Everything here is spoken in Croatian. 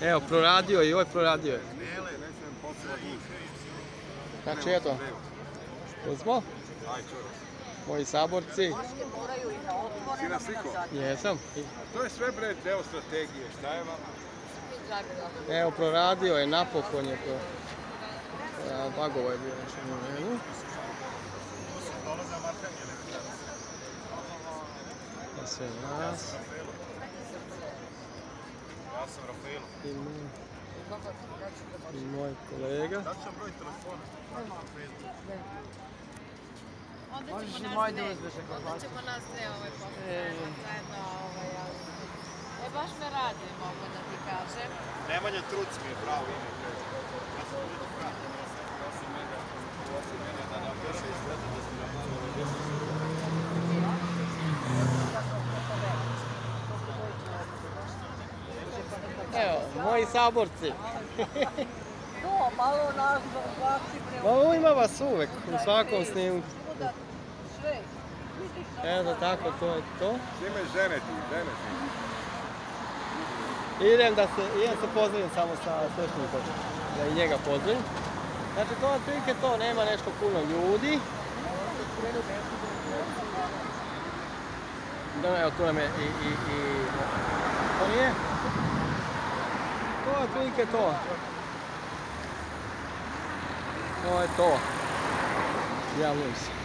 Evo, proradio je i ovaj proradio je. Znači je to. Uzmo? Moji saborci. Si na sliku? Jesam. To je sve bre deo strategije, šta je vama? Evo, proradio je, napokon je to. Bagovo je bio nešto u menu. Da sve nas. Ja sam Rafaelo. I moj kolega. Dat ću vam broj telefona. Onda ćemo nas dve zajedno baš me radi, mogu da ti kažem. Nemanja Truc mi je pravo ime. Ja sam ljudi pratim, ja sam mene da napiše izgleda da sam na Evo, moji saborci. To, malo nas baci prema... Ma ima vas uvek, u svakom snimku. Sve. Evo tako, to je to. Ime ženeti. Idem se pozdravim samo sa svešnikom, da i njega pozdravim. Znači to je otprilike to, nema nešto puno ljudi. Da, evo tu nam je to nije? To je otprilike to. To je to. Javljam se.